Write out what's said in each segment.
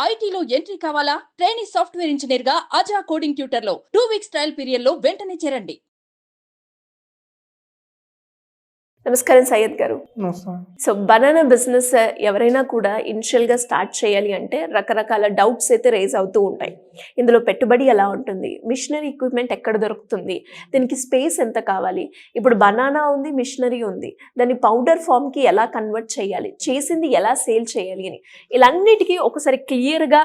ఐటీలో ఎంట్రీ కావాలా? Trainee software engineer గా అజా కోడింగ్ ట్యూటర్ లో 2 వీక్స్ ట్రయల్ పీరియడ్ లో వెంటనే చేరండి. నమస్కారం సయ్యద్ గారు. నమస్కారం. సో బనానా బిజినెస్ ఎవరైనా కూడా ఇనిషియల్గా స్టార్ట్ చేయాలి అంటే రకరకాల డౌట్స్ అయితే రేజ్ అవుతూ ఉంటాయి. ఇందులో పెట్టుబడి ఎలా ఉంటుంది, మిషనరీ ఎక్విప్మెంట్ ఎక్కడ దొరుకుతుంది, దీనికి స్పేస్ ఎంత కావాలి, ఇప్పుడు బనానా ఉంది, మిషనరీ ఉంది, దాన్ని పౌడర్ ఫామ్కి ఎలా కన్వర్ట్ చేయాలి, చేసింది ఎలా సేల్ చేయాలి అని ఇలాన్నిటికీ ఒకసారి క్లియర్గా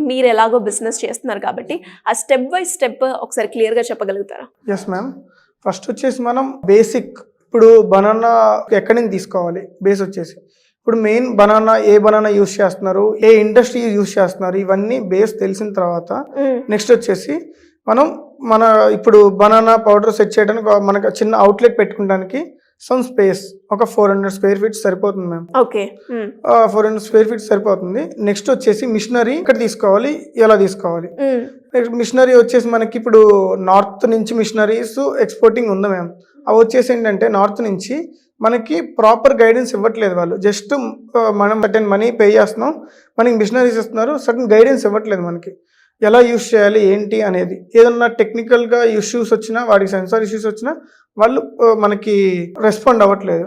మీరు ఎలాగో బిజినెస్ చేస్తున్నారు కాబట్టి ఆ స్టెప్ బై స్టెప్ ఒకసారి క్లియర్గా చెప్పగలుగుతారా? Yes ma'am. ఫస్ట్ వచ్చేసి మనం బేసిక్, ఇప్పుడు బనానా ఎక్కడి నుంచి తీసుకోవాలి, బేస్ వచ్చేసి ఇప్పుడు మెయిన్ బనానా, ఏ బనానా యూస్ చేస్తున్నారు, ఏ ఇండస్ట్రీ యూస్ చేస్తున్నారు, ఇవన్నీ బేస్ తెలిసిన తర్వాత నెక్స్ట్ వచ్చేసి మన ఇప్పుడు బనానా పౌడర్ సెట్ చేయడానికి మనకు చిన్న అవుట్లెట్ పెట్టుకోవడానికి సమ్ స్పేస్ ఒక 400 స్క్వేర్ ఫీట్ సరిపోతుంది మ్యామ్. ఓకే, 400 స్క్వేర్ ఫీట్ సరిపోతుంది. నెక్స్ట్ వచ్చేసి మిషనరీ ఇక్కడ తీసుకోవాలి, ఎలా తీసుకోవాలి. మిషనరీ వచ్చేసి మనకి ఇప్పుడు నార్త్ నుంచి మిషనరీస్ ఎక్స్పోర్టింగ్ ఉంది మ్యామ్. అవి వచ్చేసి ఏంటంటే నార్త్ నుంచి మనకి ప్రాపర్ గైడెన్స్ ఇవ్వట్లేదు వాళ్ళు. జస్ట్ మనం సర్టెన్ మనీ పే చేస్తున్నాం, మనకి మిషనరీస్ ఇస్తున్నారు, సర్టెన్ గైడెన్స్ ఇవ్వట్లేదు మనకి ఎలా యూస్ చేయాలి ఏంటి అనేది. ఏదన్నా టెక్నికల్గా ఇష్యూస్ వచ్చినా, వాడికి సెన్సార్ ఇష్యూస్ వచ్చినా వాళ్ళు మనకి రెస్పాండ్ అవ్వట్లేదు.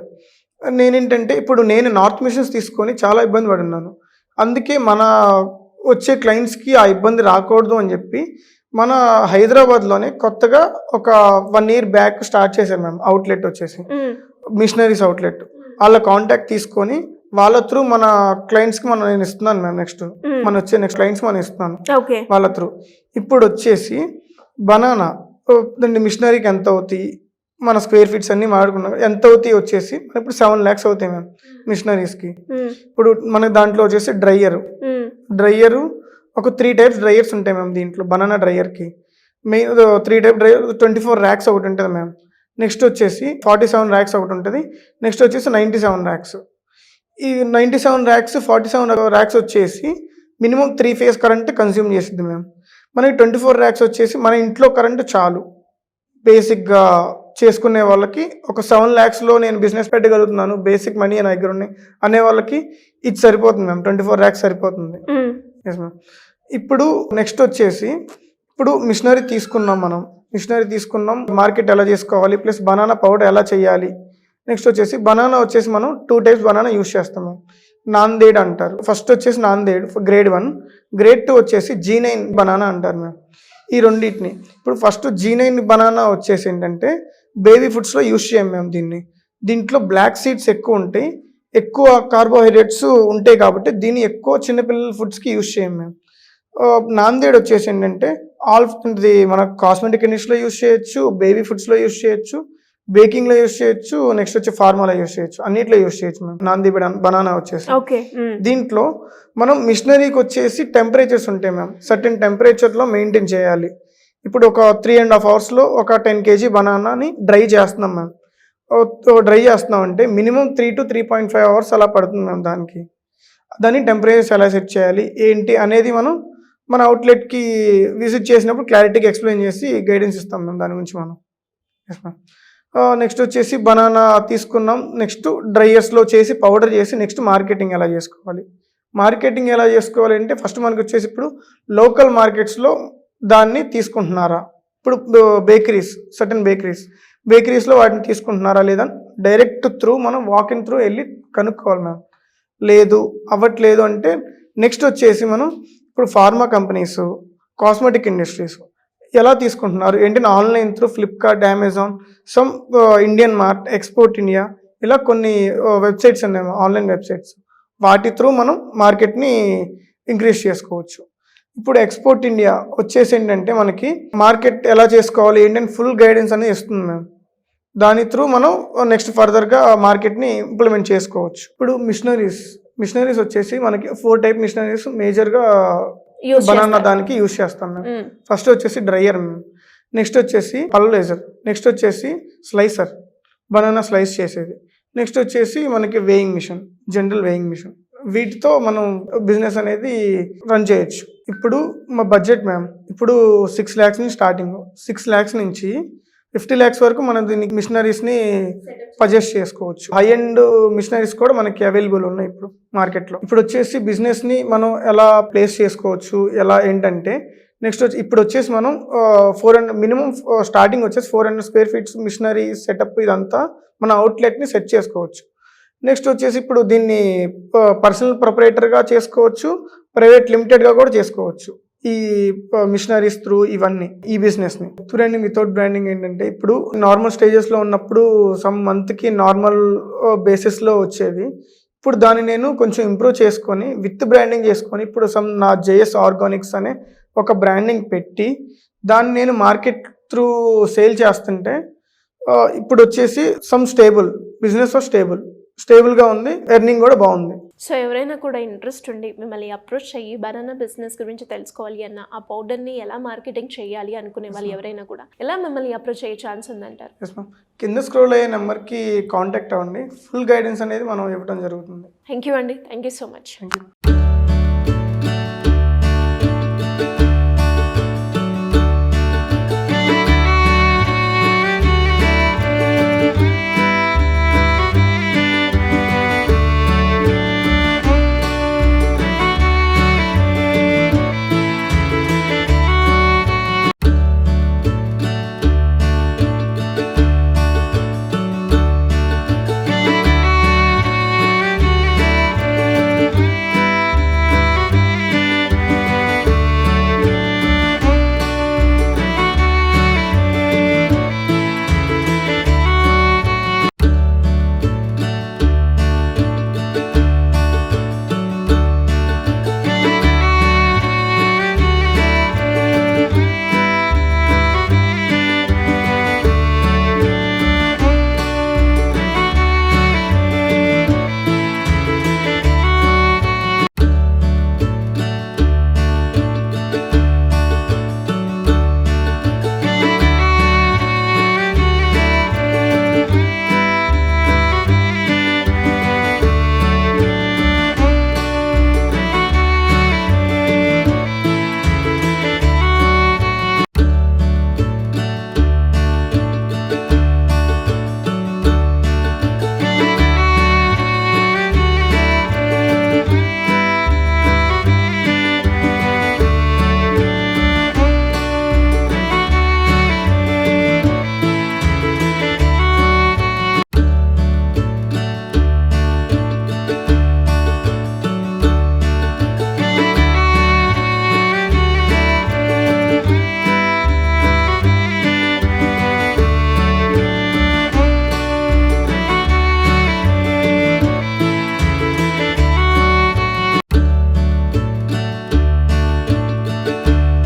నేనేంటంటే ఇప్పుడు నేను నార్త్ మిషన్స్ తీసుకొని చాలా ఇబ్బంది పడి ఉన్నాను. అందుకే మన వచ్చే క్లయింట్స్కి ఆ ఇబ్బంది రాకూడదు అని చెప్పి మన హైదరాబాద్లోనే కొత్తగా ఒక 1 year బ్యాక్ స్టార్ట్ చేశాను మ్యామ్. అవుట్లెట్ వచ్చేసి మిషనరీస్ అవుట్లెట్. వాళ్ళ కాంటాక్ట్ తీసుకొని వాళ్ళ త్రూ మన క్లయింట్స్కి నేను ఇస్తున్నాను మ్యామ్. నెక్స్ట్ నెక్స్ట్ క్లయింట్స్ మనం ఇస్తున్నాను వాళ్ళ త్రూ. ఇప్పుడు వచ్చేసి బనానా మిషనరీకి ఎంత అవుతాయి, మన స్క్వేర్ ఫీట్స్ అన్ని మాట్లాడుకున్నాం, ఎంత అవుతాయి వచ్చేసి ఇప్పుడు 7 lakhs అవుతాయి మ్యామ్ మిషనరీస్కి. ఇప్పుడు మనకి దాంట్లో వచ్చేసి డ్రయ్యరు ఒక 3 types డ్రయర్స్ ఉంటాయి మ్యామ్ దీంట్లో. బనానా డ్రయర్కి మెయిన్ 3 type డ్రయర్, 24 racks ఒకటి ఉంటుంది మ్యామ్. నెక్స్ట్ వచ్చేసి 47 racks ఒకటి ఉంటుంది. నెక్స్ట్ వచ్చేసి 97 racks. ఈ 97 racks 47 racks వచ్చేసి మినిమం 3 phase కరెంట్ కన్స్యూమ్ చేసిద్ది మ్యామ్. మనకి 24 racks వచ్చేసి మన ఇంట్లో కరెంట్ చాలు బేసిక్గా చేసుకునే వాళ్ళకి. ఒక 7 lakhsలో నేను బిజినెస్ పెట్టగలుగుతున్నాను, బేసిక్ మనీ నా దగ్గర ఉన్నాయి అనే వాళ్ళకి ఇది సరిపోతుంది మ్యామ్. 24 racks సరిపోతుంది. Yes ma'am. ఇప్పుడు నెక్స్ట్ వచ్చేసి ఇప్పుడు మిషనరీ తీసుకున్నాం, మార్కెట్ ఎలా చేసుకోవాలి, ప్లస్ బనానా పౌడర్ ఎలా చేయాలి. నెక్స్ట్ వచ్చేసి బనానా వచ్చేసి మనం 2 types బనానా యూస్ చేస్తాము. నాందేడ్ అంటారు. ఫస్ట్ వచ్చేసి నాందేడ్ grade 1, grade 2 వచ్చేసి G9 బనానా అంటారు మ్యామ్. ఈ రెండింటిని ఇప్పుడు ఫస్ట్ G9 బనానా వచ్చేసి ఏంటంటే బేబీ ఫుడ్స్లో యూస్ చేయం మేము దీంట్లో బ్లాక్ సీడ్స్ ఎక్కువ ఉంటాయి, ఎక్కువ కార్బోహైడ్రేట్స్ ఉంటాయి కాబట్టి దీన్ని ఎక్కువ చిన్నపిల్లల ఫుడ్స్కి యూస్ చేయం మేము. నాందేడ్ వచ్చేసి ఏంటంటే మన కాస్మెటిక్ ఇండస్ట్రీలో యూస్ చేయొచ్చు, బేబీ ఫుడ్స్లో యూస్ చేయొచ్చు, బేకింగ్లో యూస్ చేయొచ్చు, నెక్స్ట్ వచ్చి ఫార్మాలో యూస్ చేయొచ్చు, అన్నిట్లో యూస్ చేయొచ్చు మేము నాంది బనానా వచ్చేసి. దీంట్లో మనం మిషనరీకి వచ్చేసి టెంపరేచర్స్ ఉంటాయి మ్యామ్. సర్టెన్ టెంపరేచర్లో మెయింటైన్ చేయాలి. ఇప్పుడు ఒక 3.5 hours ఒక 10 kg బనానాని డ్రై చేస్తున్నాం మ్యామ్. డ్రై చేస్తున్నాం అంటే మినిమం 3 to 3.5 hours అలా పడుతుంది మ్యామ్. దాన్ని టెంపరేచర్స్ ఎలా సెట్ చేయాలి ఏంటి అనేది మన అవుట్లెట్కి విజిట్ చేసినప్పుడు క్లారిటీగా ఎక్స్ప్లెయిన్ చేసి గైడెన్స్ ఇస్తాం మేము దాని గురించి మనం. Yes ma'am. నెక్స్ట్ వచ్చేసి బనానా తీసుకున్నాం, నెక్స్ట్ డ్రైయర్స్లో చేసి పౌడర్ చేసి నెక్స్ట్ మార్కెటింగ్ ఎలా చేసుకోవాలి అంటే ఫస్ట్ మనకి వచ్చేసి ఇప్పుడు లోకల్ మార్కెట్స్లో దాన్ని తీసుకుంటున్నారా, ఇప్పుడు బేకరీస్, సర్టెన్ బేకరీస్లో వాటిని తీసుకుంటున్నారా లేదా డైరెక్ట్ త్రూ మనం వాకింగ్ త్రూ వెళ్ళి కనుక్కోవాలి మ్యామ్. అవ్వట్లేదు అంటే నెక్స్ట్ వచ్చేసి మనం ఇప్పుడు ఫార్మా కంపెనీస్, కాస్మెటిక్ ఇండస్ట్రీస్ ఎలా తీసుకుంటున్నారు ఏంటి online through Flipkart, Amazon, some Indian mart, export India, ఇలా కొన్ని వెబ్సైట్స్ ఉన్నాయి ఆన్లైన్ వెబ్సైట్స్. వాటి త్రూ మనం మార్కెట్ని ఇంక్రీజ్ చేసుకోవచ్చు. ఇప్పుడు ఎక్స్పోర్ట్ ఇండియా వచ్చేసి ఏంటంటే మనకి మార్కెట్ ఎలా చేసుకోవాలి ఏంటంటే ఫుల్ గైడెన్స్ అనేది ఇస్తుంది మ్యామ్. దాని త్రూ మనం నెక్స్ట్ ఫర్దర్గా మార్కెట్ని ఇంప్లిమెంట్ చేసుకోవచ్చు. ఇప్పుడు మిషనరీస్ వచ్చేసి మనకి 4 type మిషనరీస్ మేజర్గా బనానా దానికి యూస్ చేస్తాం మ్యామ్. ఫస్ట్ వచ్చేసి డ్రయ్యర్ మ్యామ్, నెక్స్ట్ వచ్చేసి పల్వరైజర్, నెక్స్ట్ వచ్చేసి స్లైసర్, బనానా స్లైస్ చేసేది, నెక్స్ట్ వచ్చేసి మనకి జనరల్ వేయింగ్ మిషన్. వీటితో మనం బిజినెస్ అనేది రన్ చేయొచ్చు. ఇప్పుడు మా బడ్జెట్ మ్యామ్ ఇప్పుడు 6 lakhs నుంచి స్టార్టింగ్, 6 lakhs నుంచి 50 lakhs వరకు మనం దీనికి మిషనరీస్ని పర్చేస్ చేసుకోవచ్చు. హై ఎండ్ మిషనరీస్ కూడా మనకి అవైలబుల్ ఉన్నాయి ఇప్పుడు మార్కెట్లో. ఇప్పుడు వచ్చేసి బిజినెస్ని మనం ఎలా ప్లేస్ చేసుకోవచ్చు, ఎలా ఏంటంటే నెక్స్ట్ ఇప్పుడు వచ్చేసి మనం 400 మినిమం స్టార్టింగ్ వచ్చేసి 400 square feet మిషనరీ సెటప్ ఇదంతా మన అవుట్లెట్ని సెట్ చేసుకోవచ్చు. నెక్స్ట్ వచ్చేసి ఇప్పుడు దీన్ని పర్సనల్ ప్రొపరేటర్గా చేసుకోవచ్చు, ప్రైవేట్ లిమిటెడ్గా కూడా చేసుకోవచ్చు. ఈ మిషనరీస్ త్రూ ఇవన్నీ ఈ బిజినెస్ని చూడండి. వితౌట్ బ్రాండింగ్ ఏంటంటే ఇప్పుడు నార్మల్ స్టేజెస్లో ఉన్నప్పుడు సమ్ మంత్కి నార్మల్ బేసిస్లో వచ్చేవి. ఇప్పుడు దాన్ని నేను కొంచెం ఇంప్రూవ్ చేసుకొని విత్ బ్రాండింగ్ చేసుకొని ఇప్పుడు నా జేఎస్ ఆర్గానిక్స్ అనే ఒక బ్రాండింగ్ పెట్టి దాన్ని నేను మార్కెట్ త్రూ సేల్ చేస్తుంటే ఇప్పుడు వచ్చేసి బిజినెస్ స్టేబుల్గా ఉంది, ఎర్నింగ్ కూడా బాగుంది. సో ఎవరైనా కూడా ఇంట్రెస్ట్ ఉండి మిమ్మల్ని అప్రోచ్ అయ్యి బనానా బిజినెస్ గురించి తెలుసుకోవాలి అన్న, ఆ పౌడర్ని ఎలా మార్కెటింగ్ చేయాలి అనుకునే వాళ్ళు ఎవరైనా కూడా ఎలా మిమ్మల్ని అప్రోచ్ అయ్యే ఛాన్స్ ఉందంటారు? ఎస్ మ్యామ్, కింద స్క్రోల్ అయ్యే నెంబర్కి కాంటాక్ట్ అవ్వండి. ఫుల్ గైడెన్స్ అనేది మనం ఇవ్వడం జరుగుతుంది. థ్యాంక్ యూ అండి, thank you so much. Thank you.